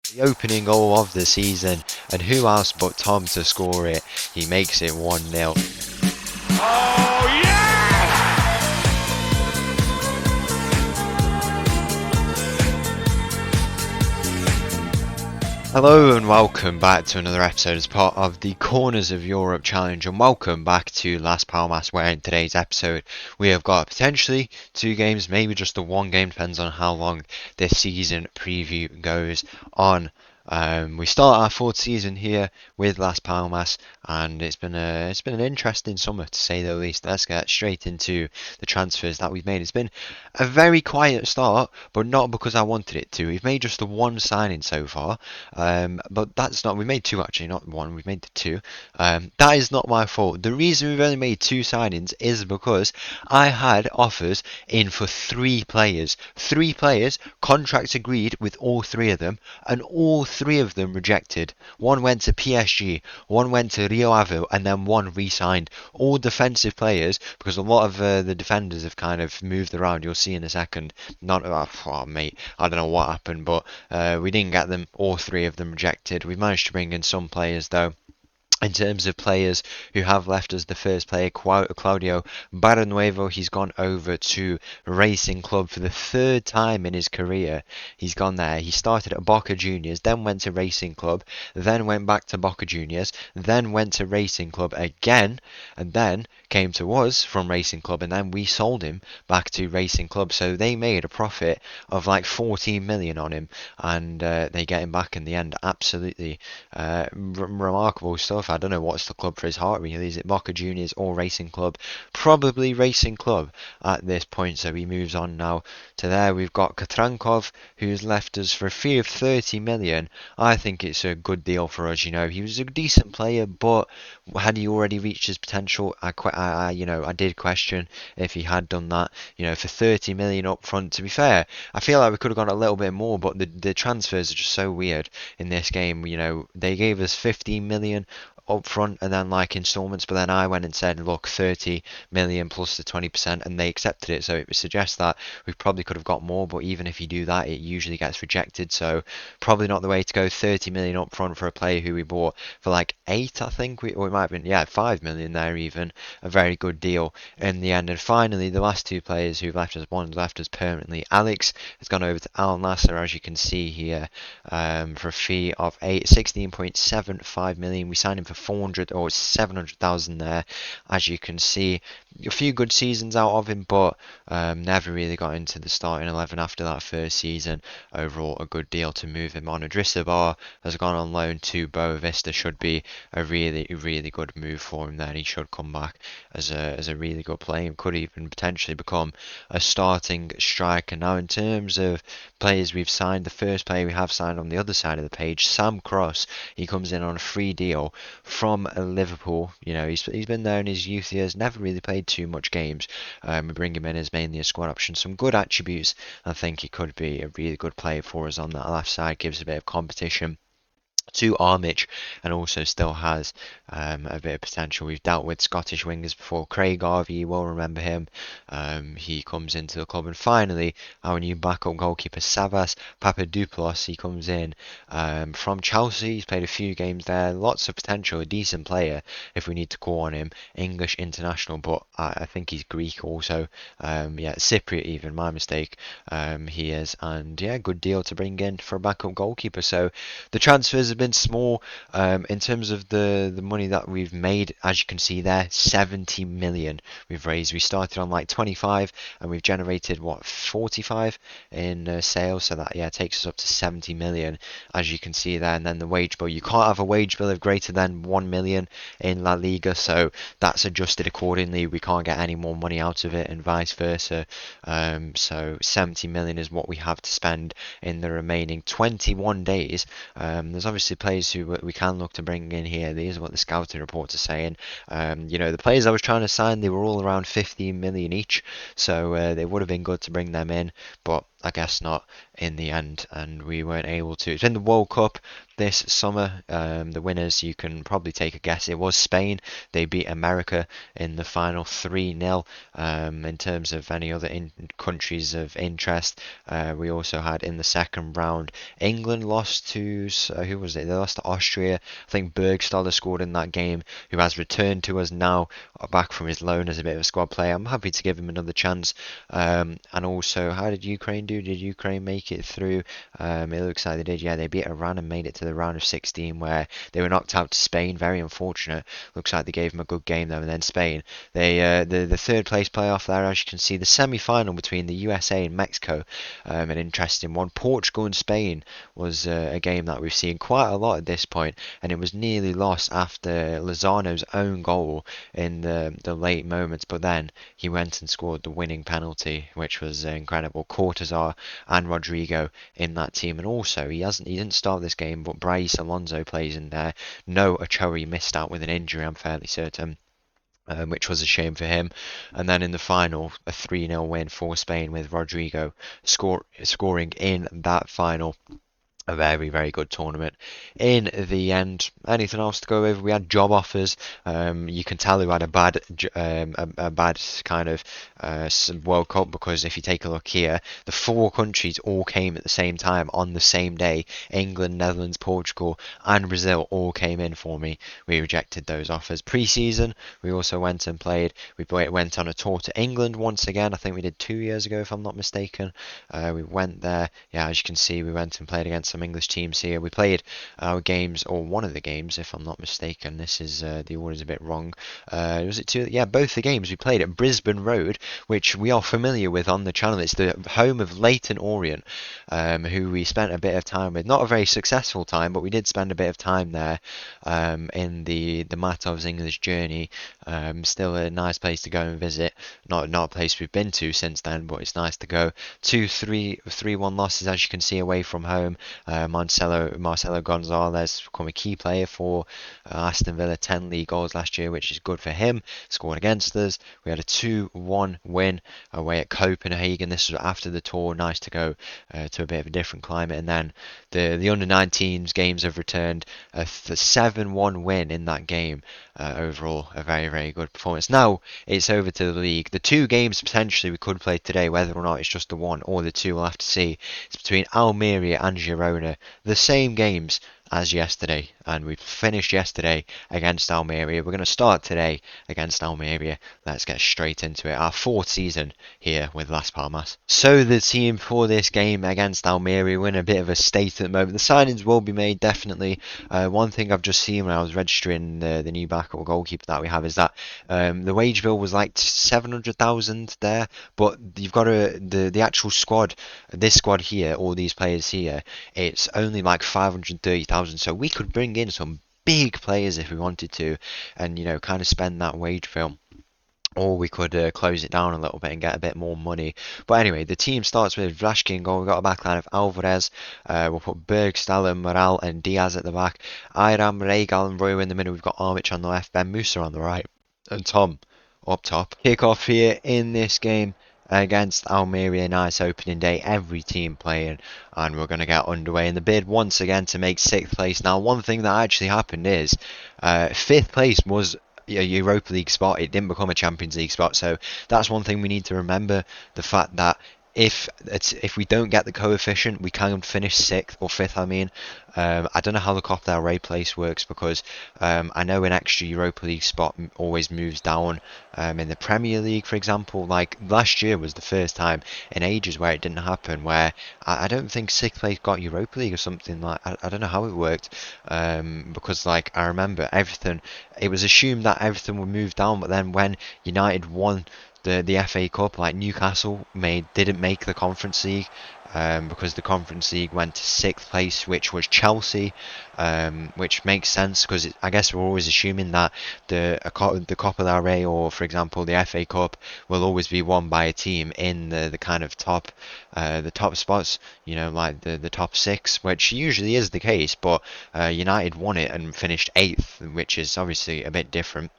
The opening goal of the season, and who else but Tom to score it? He makes it 1-0. Oh, yes! Hello and welcome back to another episode as part of the Corners of Europe Challenge, and welcome back to Las Palmas, where in today's episode we have got potentially 2 games, maybe just the 1 game, depends on how long this season preview goes on. We start our 4th season here with Las Palmas, and it's been an interesting summer to say the least. Let's get straight into the transfers that we've made. It's been a very quiet start, but not because I wanted it to. We've made just the 1 signing so far, but that's not. We made 2 actually, not 1. We've made the 2. That is not my fault. The reason we've only made 2 signings is because I had offers in for 3 players. 3 players, contracts agreed with all 3 of them, and all 3 of them rejected. 1 went to PSG, 1 went to Rio Ave, and then 1 re-signed. All defensive players, because a lot of the defenders have kind of moved around. You'll see in a second. Not, oh, mate, I don't know what happened, but we didn't get them. All 3 of them rejected. We managed to bring in some players though. In terms of players who have left us, the first player, Claudio Barrenuevo, he's gone over to Racing Club for the 3rd time in his career. He's gone there. He started at Boca Juniors, then went to Racing Club, then went back to Boca Juniors, then went to Racing Club again, and then came to us from Racing Club, and then we sold him back to Racing Club. So they made a profit of like 14 million on him, and they get him back in the end. Absolutely remarkable stuff. I don't know what's the club for his heart really. Is it Boca Juniors or Racing Club? Probably Racing Club at this point. So he moves on now to there. We've got Katrankov, who's left us for a fee of 30 million. I think it's a good deal for us. You know, he was a decent player, but had he already reached his potential? I did question if he had done that. You know, for 30 million up front. To be fair, I feel like we could have gone a little bit more, but the transfers are just so weird in this game. You know, they gave us 15 million up front and then like installments, but then I went and said, look, 30 million plus the 20%, and they accepted it. So it suggests that we probably could have got more, but even if you do that, it usually gets rejected. So probably not the way to go. 30 million up front for a player who we bought for like 8, I think, or it might have been, yeah, 5 million there even. A very good deal in the end. And finally, the last 2 players who've left us, one's left us permanently. Alex has gone over to Al Nasser, as you can see here, for a fee of 16.75 million. We signed him for 400 or 700,000 there, as you can see. A few good seasons out of him, but never really got into the starting 11 after that first season. Overall, a good deal to move him on. Idrissa Bar has gone on loan to Boa Vista. Should be a really good move for him there. He should come back as a really good player and could even potentially become a starting striker. Now, in terms of players we've signed, the first player we have signed on the other side of the page, Sam Cross. He comes in on a free deal from Liverpool. You know, he's been there in his youth years, never really played too much games. We bring him in as mainly a squad option. Some good attributes. I think he could be a really good player for us on that left side. Gives a bit of competition to Armich, and also still has a bit of potential. We've dealt with Scottish wingers before. Craig Harvey, you will remember him. He comes into the club. And finally, our new backup goalkeeper, Savas Papadopoulos. He comes in from Chelsea. He's played a few games there. Lots of potential. A decent player if we need to call on him. English international, but I think he's Greek also. Cypriot even, my mistake. He is. And yeah, good deal to bring in for a backup goalkeeper. So the transfers have been small in terms of the money that we've made. As you can see there, 70 million we've raised. We started on like 25 and we've generated what, 45 in sales, so that takes us up to 70 million, as you can see there. And then the wage bill, you can't have a wage bill of greater than 1 million in La Liga, so that's adjusted accordingly. We can't get any more money out of it and vice versa. So 70 million is what we have to spend in the remaining 21 days. There's obviously players who we can look to bring in here. These are what the scouting reports are saying. The players I was trying to sign, they were all around 15 million each, so they would have been good to bring them in. But I guess not in the end, and we weren't able to. It's been the World Cup this summer. The winners, you can probably take a guess. It was Spain. They beat America in the final 3-0. In terms of any other countries of interest, we also had in the second round, England lost to, who was it? They lost to Austria. I think Bergstaller scored in that game, who has returned to us now, back from his loan as a bit of a squad player. I'm happy to give him another chance. And also, how did Ukraine do? Did Ukraine make it through? It looks like they did. Yeah, they beat Iran and made it to the round of 16, where they were knocked out to Spain. Very unfortunate. Looks like they gave them a good game though. And then Spain, the third place playoff there, as you can see, the semi-final between the USA and Mexico. An interesting one. Portugal and Spain was a game that we've seen quite a lot at this point, and it was nearly lost after Lozano's own goal in the late moments, but then he went and scored the winning penalty, which was incredible. Cortazar and Rodrigo in that team, and also he didn't start this game, but Bryce Alonso plays in there. No, Ochoa missed out with an injury, I'm fairly certain. Which was a shame for him. And then in the final, a 3-0 win for Spain with Rodrigo scoring in that final. A very, very good tournament. In the end, anything else to go over? We had job offers. You can tell who had a bad kind of World Cup, because if you take a look here, the four countries all came at the same time on the same day. England, Netherlands, Portugal, and Brazil all came in for me. We rejected those offers. Pre-season, we also went and played. We went on a tour to England once again. I think we did 2 years ago, if I'm not mistaken. We went there. Yeah, as you can see, we went and played against some English teams here. We played our games, or one of the games, if I'm not mistaken. This is the order's a bit wrong. Was it two? Yeah, both the games we played at Brisbane Road, which we are familiar with on the channel. It's the home of Leyton Orient, who we spent a bit of time with. Not a very successful time, but we did spend a bit of time there in the Matov's English journey. Still a nice place to go and visit. Not a place we've been to since then, but it's nice to go. 3-1 losses, as you can see, away from home. Marcelo Gonzalez become a key player for Aston Villa, 10 league goals last year, which is good for him. Scored against us. We had a 2-1 win away at Copenhagen. This was after the tour. Nice to go to a bit of a different climate. And then the under-19s games have returned. A 7-1 win in that game. Overall, a very, very good performance. Now it's over to the league. The two games potentially we could play today, whether or not it's just the one or the two, we'll have to see. It's between Almeria and Girona. The same games as yesterday, and we finished yesterday against Almeria. We're going to start today against Almeria. Let's get straight into it. Our fourth season here with Las Palmas. So the team for this game against Almeria, we're in a bit of a state at the moment. The signings will be made, definitely. One thing I've just seen when I was registering the new backup goalkeeper that we have is that the wage bill was like 700,000 there, but you've got the actual squad, this squad here, all these players here, it's only like 530,000. So we could bring in some big players if we wanted to, and kind of spend that wage bill. Or we could close it down a little bit and get a bit more money. But anyway, the team starts with Vlaškin in goal. We've got a backline of Alvarez. We'll put Bergstaller, Moral and Diaz at the back. Iram, Regal and Royo in the middle. We've got Armich on the left, Ben Musa on the right, and Tom up top. Kick off here in this game against Almeria. Nice opening day, every team playing, and we're going to get underway in the bid once again to make 6th place. Now, one thing that actually happened is 5th place was a Europa League spot. It didn't become a Champions League spot, so that's one thing we need to remember, the fact that if we don't get the coefficient, we can finish 6th or 5th. I mean, I don't know how the Copa del Rey place works, because I know an extra Europa League spot always moves down. In the Premier League, for example, like last year was the first time in ages where it didn't happen, where I don't think 6th place got Europa League or something. Like I don't know how it worked, because like I remember everything, it was assumed that everything would move down, but then when United won the FA Cup, like Newcastle didn't make the Conference League, because the Conference League went to 6th place, which was Chelsea, which makes sense, because I guess we're always assuming that the Copa del Rey, or for example the FA Cup, will always be won by a team in the kind of top spots, like the top 6, which usually is the case, but United won it and finished 8th, which is obviously a bit different.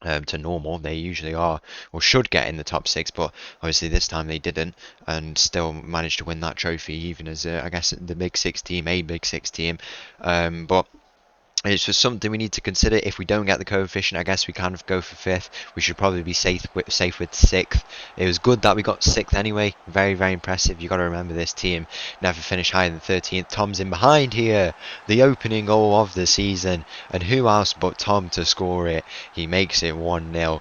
To normal. They usually are or should get in the top six, but obviously this time they didn't, and still managed to win that trophy, even as I guess the Big Six team, a Big Six team. But it's just something we need to consider. If we don't get the coefficient, I guess we kind of go for fifth. We should probably be safe with sixth. It was good that we got sixth anyway. Very, very impressive. You got to remember this team never finished higher than 13th. Tom's in behind here. The opening goal of the season. And who else but Tom to score it? He makes it 1-0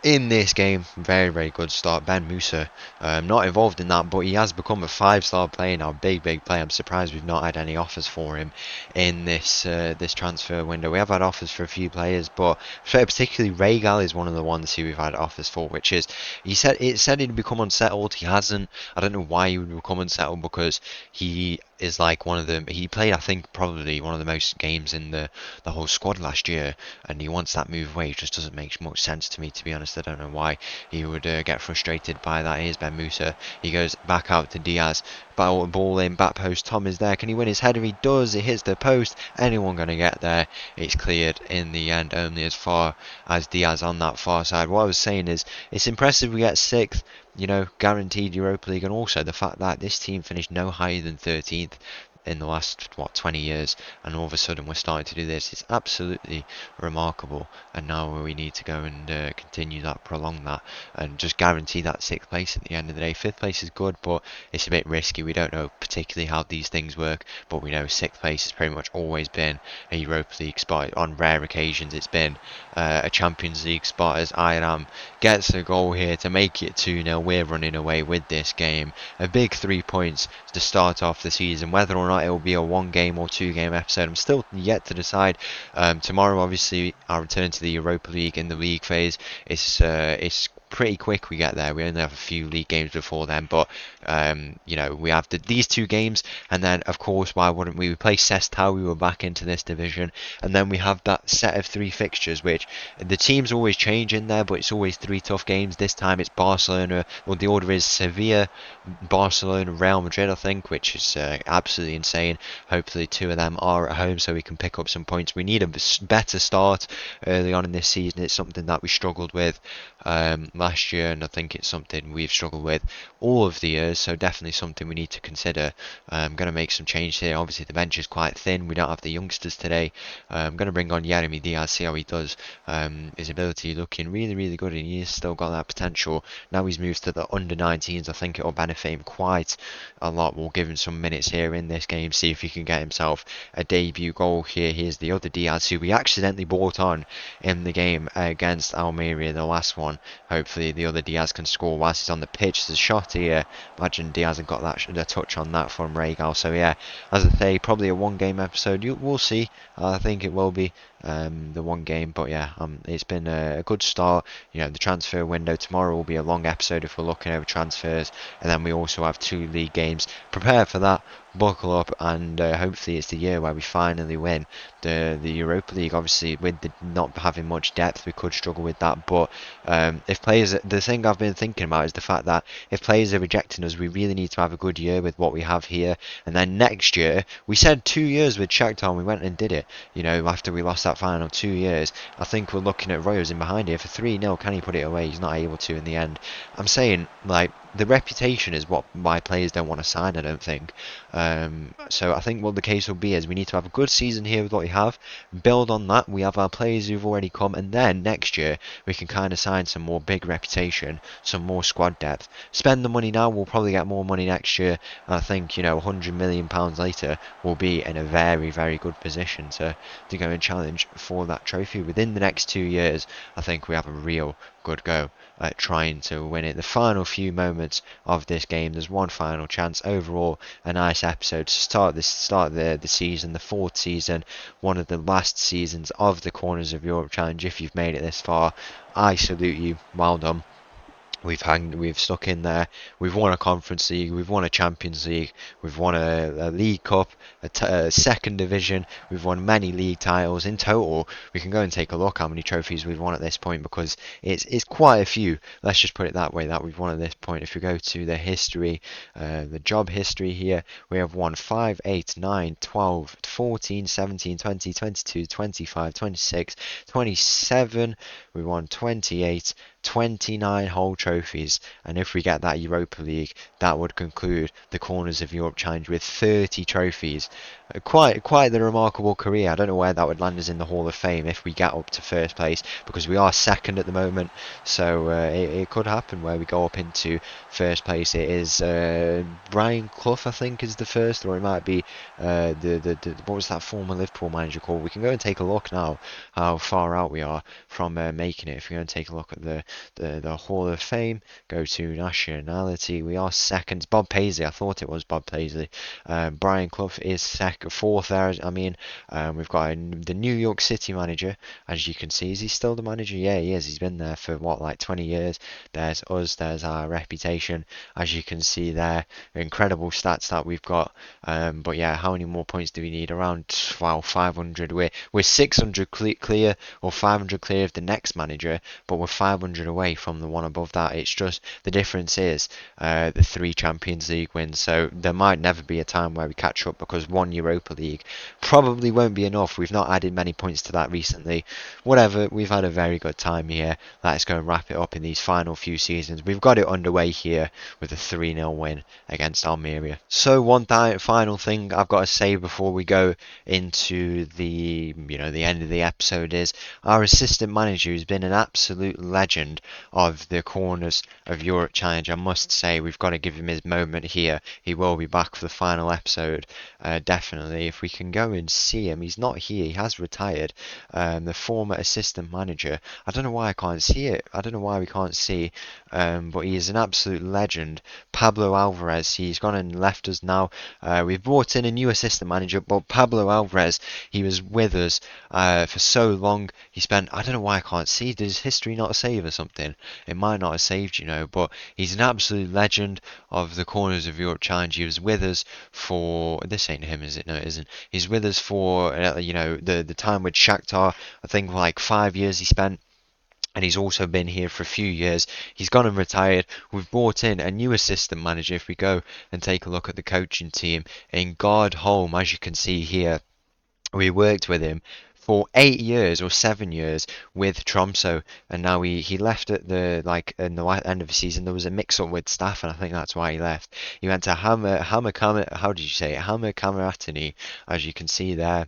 in this game. Very, very good start. Ben Musa, not involved in that, but he has become a 5-star player now. Big, big player. I'm surprised we've not had any offers for him in this transfer window. We have had offers for a few players, but particularly Regal is one of the ones who we've had offers for, which is, it said he'd become unsettled. He hasn't. I don't know why he would become unsettled, because he is like one of them. He played, I think, probably one of the most games in the whole squad last year, and he wants that move away. It just doesn't make much sense to me, to be honest. I don't know why he would get frustrated by that. Here's Ben Musa. He goes back out to Diaz. Ball in, back post. Tom is there. Can he win his header? He does. It hits the post. Anyone going to get there? It's cleared in the end, only as far as Diaz on that far side. What I was saying is, it's impressive we get sixth, guaranteed Europa League, and also the fact that this team finished no higher than 13th in the last 20 years, and all of a sudden we're starting to do this. It's absolutely remarkable, and now we need to go and continue that, prolong that, and just guarantee that sixth place at the end of the day. Fifth place is good, but it's a bit risky. We don't know particularly how these things work, but we know sixth place has pretty much always been a Europa League spot. On rare occasions it's been a Champions League spot, as Iram gets a goal here to make it 2-0. We're running away with this game. A big 3 points to start off the season. Whether or not it will be a 1-game or 2-game episode, I'm still yet to decide. Tomorrow, obviously, I'll return to the Europa League in the league phase. It's pretty quick we get there. We only have a few league games before then, but we have these 2 games, and then of course, why wouldn't we play Sestao? We were back into this division, and then we have that set of 3 fixtures, which the teams always change in there, but it's always 3 tough games. This time it's Barcelona. Well, the order is Sevilla, Barcelona, Real Madrid, I think, which is absolutely insane. Hopefully 2 of them are at home, so we can pick up some points. We need a better start early on in this season. It's something that we struggled with last year, and I think it's something we've struggled with all of the years, so definitely something we need to consider. I'm going to make some change here. Obviously the bench is quite thin. We don't have the youngsters today. I'm going to bring on Jeremy Diaz, see how he does. His ability looking really, really good, and he's still got that potential. Now he's moved to the under-19s. I think it will benefit him quite a lot. We'll give him some minutes here in this game, see if he can get himself a debut goal here. Here's the other Diaz, who we accidentally brought on in the game against Almeria, the last one. Hopefully the other Diaz can score whilst he's on the pitch. There's a shot here. Imagine Diaz had got a touch on that from Regal. So yeah, as I say, probably a 1-game episode. We'll see. I think it will be the 1 game, but yeah, it's been a good start. The transfer window tomorrow will be a long episode if we're looking over transfers, and then we also have 2 league games. Prepare for that. Buckle up, and hopefully it's the year where we finally win the Europa League. Obviously, with the not having much depth, we could struggle with that, but if players, the thing I've been thinking about is the fact that if players are rejecting us, we really need to have a good year with what we have here, and then next year, we said 2 years with Shakhtar, and we went and did it, after we lost that final. 2 years. I think we're looking at Royos in behind here for 3-0. Can he put it away? He's not able to in the end. I'm saying, the reputation is why players don't want to sign, I don't think. So I think what the case will be is we need to have a good season here with what we have, build on that. We have our players who've already come, and then next year we can kind of sign some more big reputation, some more squad depth. Spend the money now, we'll probably get more money next year, and I think, £100 million later, we'll be in a very, very good position to go and challenge for that trophy. Within the next 2 years, I think we have a real good go at trying to win it. The final few moments of this game, there's one final chance. Overall, a nice episode to start the season, the 4th season, one of the last seasons of the Corners of Europe Challenge. If you've made it this far, I salute you. Well done. We've stuck in there. We've won a Conference League. We've won a Champions League. We've won a League Cup, a second division. We've won many league titles in total. We can go and take a look how many trophies we've won at this point, because it's quite a few. Let's just put it that way, that we've won at this point. If we go to the history, the job history here, we have won 5, 8, 9, 12, 14, 17, 20, 22, 25, 26, 27. We won 28. 29 whole trophies, and if we get that Europa League, that would conclude the Corners of Europe Challenge with 30 trophies. Quite the remarkable career. I don't know where that would land us in the Hall of Fame if we get up to first place, because we are second at the moment, so it could happen where we go up into first place. It is Brian Clough, I think, is the first, or it might be the what was that former Liverpool manager called? We can go and take a look now how far out we are from making it. If we go and take a look at the Hall of Fame, go to nationality, we are second. Bob Paisley, I thought it was Bob Paisley. Brian Clough is fourth there. I mean, we've got the New York City manager, as you can see. Is he still the manager? Yeah, he is. He's been there for what, like 20 years. There's us, there's our reputation, as you can see there. Incredible stats that we've got. But yeah, how many more points do we need? Around 500. We're 600 clear, or 500 clear of the next manager, but we're 500 away from the one above that. It's just the difference is the 3 Champions League wins. So there might never be a time where we catch up, because 1 Europa League probably won't be enough. We've not added many points to that recently. Whatever, we've had a very good time here. Let's go and wrap it up in these final few seasons. We've got it underway here with a 3-0 win against Almeria. So one final thing I've got to say before we go into the end of the episode is our assistant manager, who's been an absolute legend of the Corners of Europe Challenge. I must say, we've got to give him his moment here. He will be back for the final episode, definitely. If we can go and see him, he's not here, he has retired. The former assistant manager, I don't know why I can't see it, I don't know why we can't see, but he is an absolute legend. Pablo Alvarez, he's gone and left us now. We've brought in a new assistant manager, but Pablo Alvarez, he was with us for so long. He spent, I don't know why I can't see, does history not save or something? It might not have saved, but he's an absolute legend of the Corners of Europe Challenge. He was with us for, this ain't him, is it? No, it isn't. He's with us for the time with Shakhtar. I think like 5 years he spent. And he's also been here for a few years. He's gone and retired. We've brought in a new assistant manager. If we go and take a look at the coaching team, in Gard Holm, as you can see here, we worked with him for 8 years or 7 years with Tromsø, and now he left at the in the end of the season. There was a mix-up with staff, and I think that's why he left. He went to Hammer how did you say it? Hammer Kameratini, as you can see there.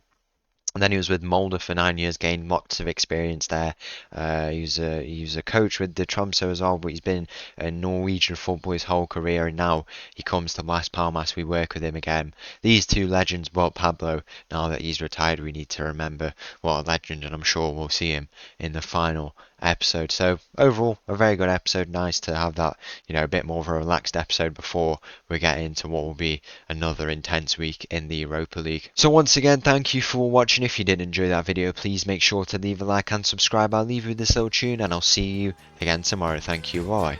And then he was with Molde for 9 years, gained lots of experience there. He was a coach with the Tromsø as well, but he's been in Norwegian football his whole career, and now he comes to Las Palmas. We work with him again. These two legends, well, Pablo, now that he's retired, we need to remember what a legend, and I'm sure we'll see him in the final episode. So overall, a very good episode. Nice to have that, a bit more of a relaxed episode before we get into what will be another intense week in the Europa League. So once again, thank you for watching. If you did enjoy that video, please make sure to leave a like and subscribe. I'll leave you with this little tune, and I'll see you again tomorrow. Thank you. Bye.